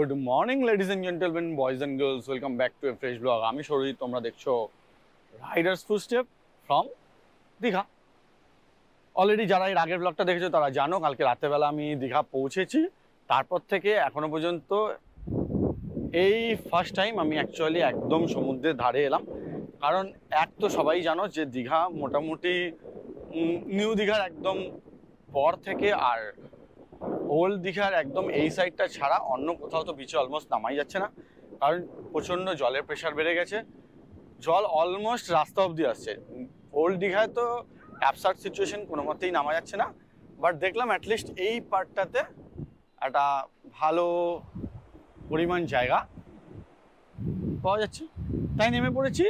Good morning ladies and gentleman, boys and girls, welcome back to a fresh blog. আমি সৌরজিৎ, তোমরা দেখছো Riders Footstep from Digha. Already যারা এর আগের ব্লগটা দেখেছো তারা জানো কালকে রাতেরবেলা আমি দীঘা পৌঁছেছি। তারপর থেকে এখনো পর্যন্ত এই ফার্স্ট টাইম আমি অ্যাকচুয়ালি একদম সমুদ্রের ধারে এলাম। কারণ এক তো সবাই জানো যে দীঘা মোটামুটি নিউ দীঘার একদম পর থেকে আর ওল্ড দীঘার একদম এই সাইডটা ছাড়া অন্য কোথাও তো বিচে অলমোস্ট নামাই যাচ্ছে না, কারণ প্রচণ্ড জলের প্রেশার বেড়ে গেছে। জল অলমোস্ট রাস্তা অবধি আসছে। ওল্ড দীঘায় তো অ্যাবসার্ড সিচুয়েশন, কোনো মতেই নামা যাচ্ছে না। বাট দেখলাম অ্যাটলিস্ট এই পার্টটাতে একটা ভালো পরিমাণ জায়গা পাওয়া যাচ্ছে, তাই নেমে পড়েছি।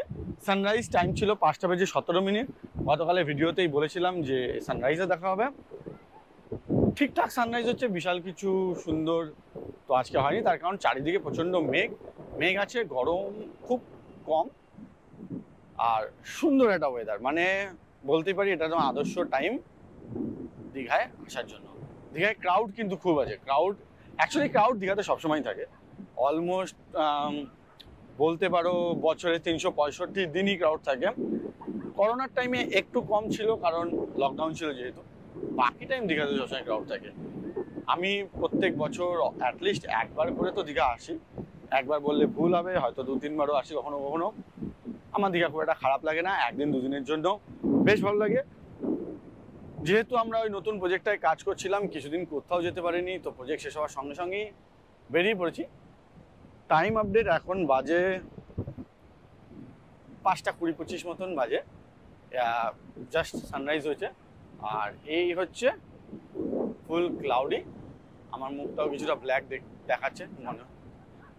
সানরাইজ টাইম ছিল 5:17। গতকালের ভিডিওতেই বলেছিলাম যে সানরাইজে দেখা হবে। ঠিকঠাক সানরাইজ হচ্ছে, বিশাল কিছু সুন্দর তো আজকে হয়নি, তার কারণ চারিদিকে প্রচণ্ড মেঘ আছে, গরম খুব কম আর সুন্দর একটা ওয়েদার। মানে বলতেই পারি এটা তো আদর্শ টাইম দীঘায় আসার জন্য। দীঘায় ক্রাউড কিন্তু খুব আছে। ক্রাউড দীঘাতে সবসময় থাকে, অলমোস্ট বলতে পারো বছরে 365 দিনই ক্রাউড থাকে। করোনার টাইমে একটু কম ছিল কারণ লকডাউন ছিল যেহেতু, বাকি টাইম দীঘাতে সবসময় ক্রাউড থাকে। আমি প্রত্যেক বছর অ্যাটলিস্ট একবার করে তো দীঘা আসি। একবার বললে ভুল হবে, হয়তো 2-3বারও আসি কখনো কখনো। আমার দীঘা খুব একটা খারাপ লাগে না, একদিন দুদিনের জন্য বেশ ভালো লাগে। যেহেতু আমরা ওই নতুন প্রজেক্টটায় কাজ করছিলাম, কিছুদিন কোথাও যেতে পারিনি, তো প্রজেক্ট শেষ হওয়ার সঙ্গে সঙ্গেই বেরিয়ে পড়েছি। টাইম আপডেট এখন বাজে 5:20-25 মতন বাজে, জাস্ট সানরাইজ হয়েছে। আর এই হচ্ছে ফুল ক্লাউডি। আমার মুখটাও কিছুটা ব্ল্যাক দেখাচ্ছে, মনে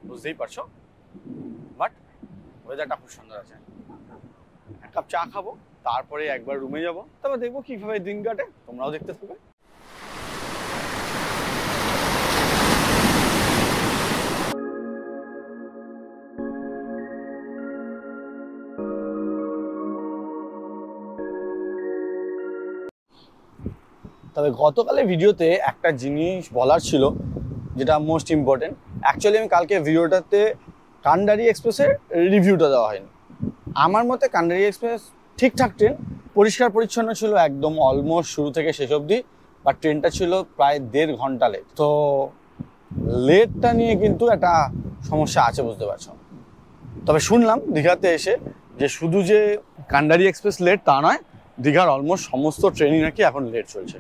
বুঝতেই পারছো, বাট ওয়েদারটা খুব সুন্দর আছে। এক কাপ চা খাবো, তারপরে একবার রুমে যাবো, তারপর দেখবো কিভাবে দিন কাটে। তোমরাও দেখতে থাকবে। তবে গতকালের ভিডিওতে একটা জিনিস বলার ছিল যেটা মোস্ট ইম্পর্টেন্ট। অ্যাকচুয়ালি আমি কালকে ভিডিওটাতে কান্ডারি এক্সপ্রেসের রিভিউটা দেওয়া হয়নি। আমার মতে কান্ডারি এক্সপ্রেস ঠিকঠাক ট্রেন, পরিষ্কার পরিচ্ছন্ন ছিল একদম অলমোস্ট শুরু থেকে শেষ অবধি। বাট ট্রেনটা ছিল প্রায় 1.5 ঘন্টা লেট। তো লেটটা নিয়ে কিন্তু একটা সমস্যা আছে, বুঝতে পারছো। তবে শুনলাম দীঘাতে এসে যে শুধু যে কান্ডারি এক্সপ্রেস লেট তা নয়, দীঘার অলমোস্ট সমস্ত ট্রেনই নাকি এখন লেট চলছে।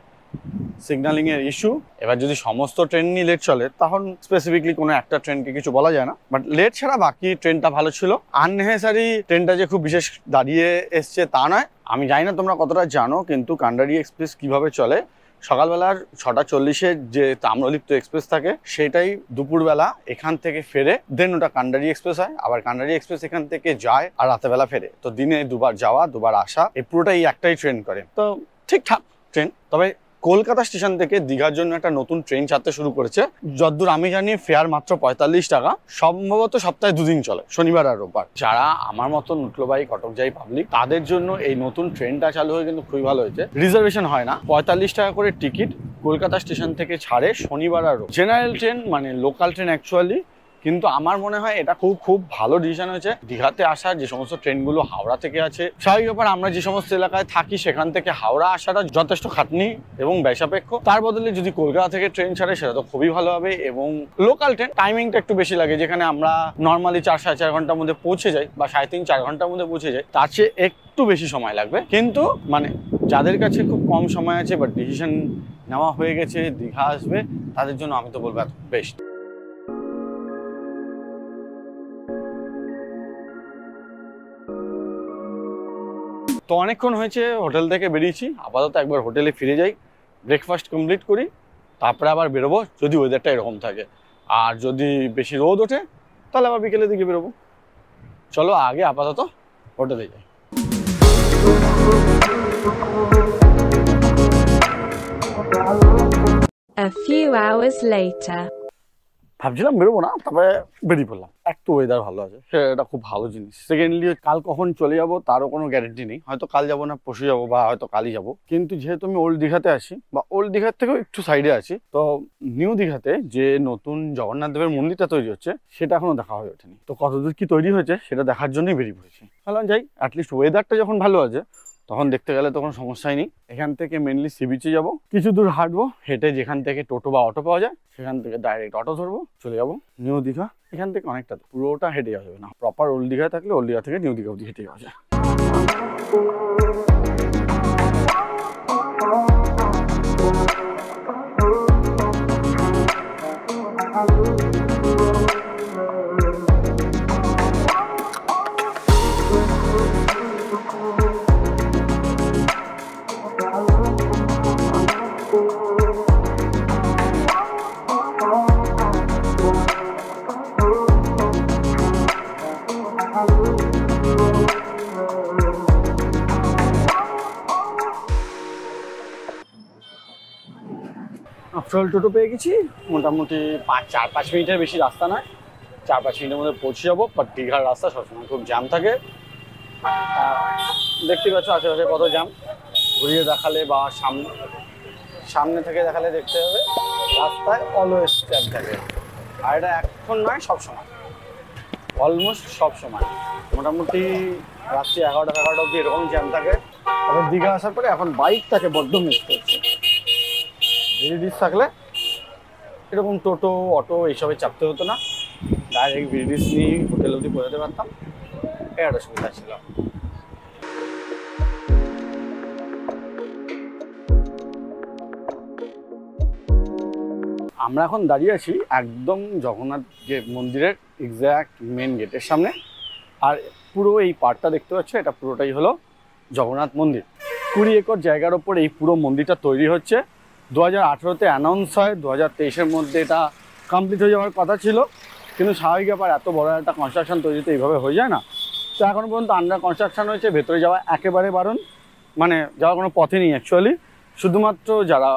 সিগন্যালিংয়ের ইস্যু। এবার যদি সমস্ত ট্রেনই লেট চলে তখন স্পেসিফিকলি কোনো একটা ট্রেনকে কিছু বলা যায় না, বাট লেট ছাড়া বাকি ট্রেনটা ভালো ছিল। আননেসেসারি ট্রেনটা যে খুব বিশেষ দাঁড়িয়ে এসছে তা নয়। আমি জানি না তোমরা কতটা জানো, কিন্তু কান্ডারি এক্সপ্রেস কিভাবে চলে। সকালবেলার 6:40-এর যে তাম্রলিপ্ত এক্সপ্রেস থাকে সেটাই দুপুরবেলা এখান থেকে ফেরে, দেন ওটা কান্ডারি এক্সপ্রেস হয়। আবার কান্ডারি এক্সপ্রেস এখান থেকে যায় আর রাতেবেলা ফেরে। তো দিনে দুবার যাওয়া দুবার আসা, এই পুরোটাই একটাই ট্রেন করে। তো ঠিকঠাক ট্রেন। তবে কলকাতা স্টেশন থেকে দীঘার জন্য একটা নতুন ট্রেন ছাড়তে শুরু করেছে। যতদূর আমি জানি ফেয়ার মাত্র 45 টাকা। সম্ভবত সপ্তাহে 2 দিন চলে, শনিবার আর রোববার। যারা আমার মতো নুটলোবাই কটক যাই পাবলিক, তাদের জন্য এই নতুন ট্রেনটা চালু হয়ে কিন্তু খুবই ভালো হয়েছে। রিজার্ভেশন হয় না, 45 টাকা করে টিকিট। কলকাতা স্টেশন থেকে ছাড়ে শনিবার আর রোববার। জেনারেল ট্রেন মানে লোকাল ট্রেন অ্যাকচুয়ালি, কিন্তু আমার মনে হয় এটা খুব ভালো ডিসিশন হয়েছে। দীঘাতে আসার যে সমস্ত ট্রেনগুলো হাওড়া থেকে আছে, স্বাভাবিক ব্যাপার আমরা যে সমস্ত এলাকায় থাকি সেখান থেকে হাওড়া আসাটা যথেষ্ট খাটনি এবং ব্যয়সাপেক্ষ। তার বদলে যদি কলকাতা থেকে ট্রেন ছাড়ে সেটা তো খুবই ভালো হবে। এবং লোকাল ট্রেন টাইমিংটা একটু বেশি লাগে, যেখানে আমরা নর্মালি 4-4.5 ঘন্টার মধ্যে পৌঁছে যাই বা 3.5-4 ঘন্টার মধ্যে পৌঁছে যাই, তার চেয়ে একটু বেশি সময় লাগবে। কিন্তু মানে যাদের কাছে খুব কম সময় আছে বা ডিসিশন নেওয়া হয়ে গেছে দীঘা আসবে, তাদের জন্য আমি তো বলবো এত বেস্ট। তো অনেকক্ষণ হয়েছে হোটেল থেকে বেরিয়েছি, আপাতত একবার হোটেলে ফিরে যাই, ব্রেকফাস্ট কমপ্লিট করি, তারপরে আবার বেরোবো যদি ওয়েদারটা এরকম থাকে। আর যদি বেশি রোদ ওঠে তাহলে আবার বিকেলের দিকে বেরোবো। চলো আগে আপাতত হোটেলে যাই। A few hours later. ভাবছিলাম বেরোবো না, তবে বেরিয়ে পড়লাম। একটু ওয়েদার ভালো আছে, সেটা খুব ভালো জিনিস। সেকেন্ডলি কাল কখন চলে যাবো তারও কোনো গ্যারেন্টি নেই, হয়তো কাল যাবো না পরশু যাবো বা হয়তো কালই যাবো। কিন্তু যেহেতু আমি ওল্ড দীঘাতে আছি বা ওল্ড দীঘার থেকেও একটু সাইডে আছি, তো নিউ দীঘাতে যে নতুন জগন্নাথ দেবের মন্দিরটা তৈরি হচ্ছে সেটা এখনো দেখা হয়ে ওঠেনি। তো কতদূর কি তৈরি হয়েছে সেটা দেখার জন্যই বেরিয়ে পড়েছি। ভাবলাম যাই, অ্যাটলিস্ট ওয়েদারটা যখন ভালো আছে তখন দেখতে গেলে তো কোনো সমস্যাই নেই। এখান থেকে মেনলি সি বিচে যাবো, কিছু দূর হাঁটবো, হেঁটে যেখান থেকে টোটো বা অটো পাওয়া যায় সেখান থেকে ডাইরেক্ট অটো ধরবো, চলে যাবো নিউ দীঘা। এখান থেকে অনেকটা পুরোটা হেঁটে যাওয়া যাবে না, প্রপার ওল্ড দীঘায় থাকলে ওল্ড দীঘা থেকে নিউ দীঘা অবধি হেঁটে যাওয়া যায়। আফটার টোটো পেয়ে গেছি, মোটামুটি 4-5 মিনিটের বেশি রাস্তা নয়, 4-5 মিনিটের মধ্যে পৌঁছে যাবো। বাট দীঘার রাস্তা সবসময় খুব জ্যাম থাকে, দেখতে পাচ্ছ আশেপাশে কত জ্যাম। ঘুরিয়ে দেখালে বা সামনে থেকে দেখালে দেখতে হবে রাস্তায় অলওয়েজ জ্যাম থাকে। আর এটা এখন নয়, সবসময়, অলমোস্ট সবসময়, মোটামুটি রাত্রি 11টা অবধি এরকম জ্যাম থাকে। তবে দীঘা আসার পরে এখন বাইকটাকে বড্ড মিস করছে। ভিডিডিস থাকলে এরকম টোটো অটো এইসবে চাপতে হতো না, ডাইরেক্ট ভিডিডিস নিয়ে হোটেল অবধি পৌঁছাতে পারতাম, এটা সুবিধা ছিল। আমরা এখন দাঁড়িয়ে আছি একদম জগন্নাথ মন্দিরের এক্স্যাক্ট মেন গেটের সামনে। আর পুরো এই পার্টটা দেখতে পাচ্ছ, এটা পুরোটাই হলো জগন্নাথ মন্দির। 20 একর জায়গার ওপর এই পুরো মন্দিরটা তৈরি হচ্ছে। 2018-তে অ্যানাউন্স হয়, 2023-এর মধ্যে এটা কমপ্লিট হয়ে যাওয়ার কথা ছিল, কিন্তু স্বাভাবিক ব্যাপার, এত বড় একটা কনস্ট্রাকশন তৈরিতে এইভাবে হয়ে যায় না। তো এখনও পর্যন্ত আন্ডার কনস্ট্রাকশন হয়েছে, ভেতরে যাওয়া একেবারে বারণ, মানে যাওয়ার কোনো পথে নেই অ্যাকচুয়ালি। শুধুমাত্র যারা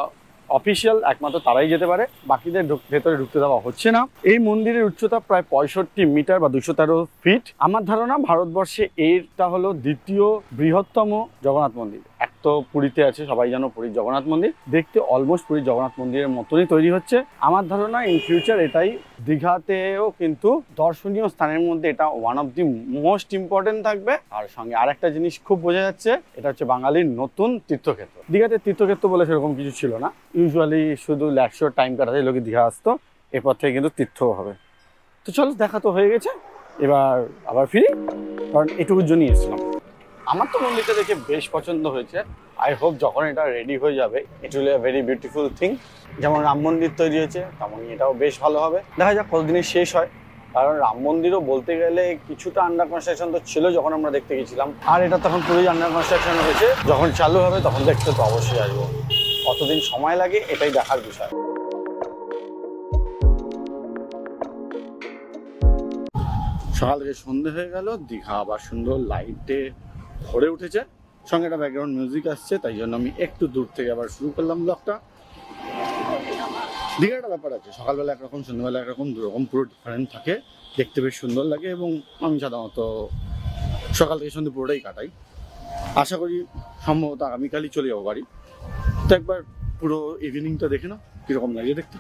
অফিসিয়াল একমাত্র তারাই যেতে পারে, বাকিদের ভেতরে ঢুকতে দেওয়া হচ্ছে না। এই মন্দিরের উচ্চতা প্রায় 65 মিটার বা 213 ফিট। আমার ধারণা ভারতবর্ষে এটা হলো দ্বিতীয় বৃহত্তম জগন্নাথ মন্দির। এক তো পুরীতে আছে, সবাই জানো পুরীর জগন্নাথ মন্দির, দেখতে অলমোস্ট পুরীর জগন্নাথ মন্দিরের মতনই তৈরি হচ্ছে। আমার ধারণা ইন ফিউচার এটাই দীঘাতেও কিন্তু দর্শনীয় স্থানের মধ্যে এটা one of the most important থাকবে। আর সঙ্গে আর একটা জিনিস খুব বোঝা যাচ্ছে, এটা হচ্ছে বাঙালির নতুন তীর্থক্ষেত্র। দীঘাতে তীর্থক্ষেত্র বলে সেরকম কিছু ছিল না, ইউজুয়ালি শুধু ল্যাকশোর টাইম কাটাতে লোকে দীঘা আসতো, এরপর থেকে কিন্তু তীর্থও হবে। তো চলো, দেখা তো হয়ে গেছে, এবার আবার ফিরি, কারণ এটুকুর জন্যই এসেছিলাম। আমার তো মন্দিরটা দেখে বেশ পছন্দ হয়েছে। আই হোপ যখন এটা রেডি হয়ে যাবে it will a very beautiful thing. যেমন রাম মন্দির তৈরি হয়েছে তেমনই এটাও বেশ ভালো হবে। দেখা যাক কতদিনে শেষ হয়, কারণ রাম মন্দিরও বলতে গেলে কিছুটা আন্ডার কনস্ট্রাকশন তো ছিল যখন আমরা দেখতে গেছিলাম, আর এটা তখন পুরোই আন্ডার কনস্ট্রাকশন হয়েছে। যখন চালু হবে তখন দেখতে তো অবশ্যই আসবো, কতদিন সময় লাগে এটাই দেখার বিষয়। সকাল থেকে সন্ধে হয়ে গেল, দীঘা আবার সুন্দর লাইটে ভরে উঠেছে, সঙ্গে একটা ব্যাকগ্রাউন্ড মিউজিক আসছে, তাই জন্য আমি একটু দূর থেকে আবার শুরু করলাম ব্লগটা। দীঘার একটা ব্যাপার আছে, সকালবেলা একরকম, সন্ধ্যাবেলা একরকম, দুরকম পুরো ডিফারেন্ট থাকে, দেখতে বেশ সুন্দর লাগে। এবং আমি সাধারণত সকাল থেকে সন্ধ্যে পুরোটাই কাটাই। আশা করি সম্ভবত আগামীকালই চলে যাবো বাড়ি। তো একবার পুরো ইভিনিংটা দেখে নাও কীরকম লাগে দেখতে।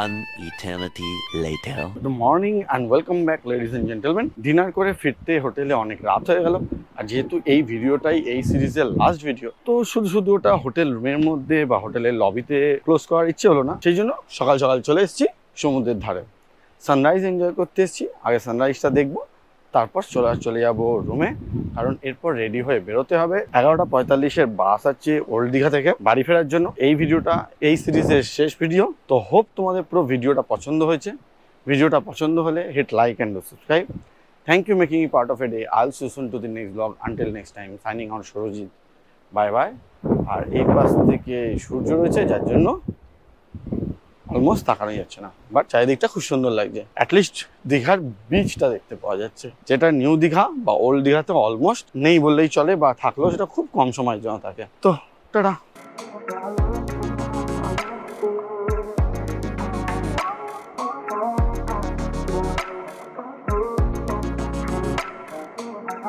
One eternity later. Good morning and welcome back ladies and gentlemen. Dinner করে ফিরতে হোটেলে অনেক রাত হয়ে গেল, আর যেহেতু এই ভিডিওটাই এই সিরিজের লাস্ট ভিডিও, তো শুধু ওটা হোটেল রুমের মধ্যে বা হোটেলের লবিতে ক্লোজ করার ইচ্ছে হলো না। সেই জন্য সকাল সকাল চলে এসেছি সমুদ্রের ধারে, সানরাইজ এনজয় করতে এসেছি। আগে সানরাইজটা দেখবো, তারপর চলে যাব রুমে, কারণ এরপর রেডি হয়ে বেরোতে হবে। 11:45-এর বাস আছে ওল্ড দীঘা থেকে বাড়ি ফেরার জন্য। এই ভিডিওটা এই সিরিজের শেষ ভিডিও, তো হোপ তোমাদের পুরো ভিডিওটা পছন্দ হয়েছে। ভিডিওটা পছন্দ হলে hit like and subscribe. Thank you making it part of a day. I'll see soon to the next blog. Until next time, signing out Surajit. Bye bye. আর এই পাশ থেকে সূর্য রয়েছে, যার জন্য অলমোস্ট তাকানো যাচ্ছে না, বাট চারিদিকটা খুব সুন্দর লাগছে। অ্যাটলিস্ট দীঘার বিচটা দেখতে পাওয়া যাচ্ছে, যেটা নিউ দীঘা বা ওল্ড দীঘাতে অলমোস্ট নেই বললেই চলে, বা থাকলেও সেটা খুব কম সময়ের জন্য থাকে। তো টাটা।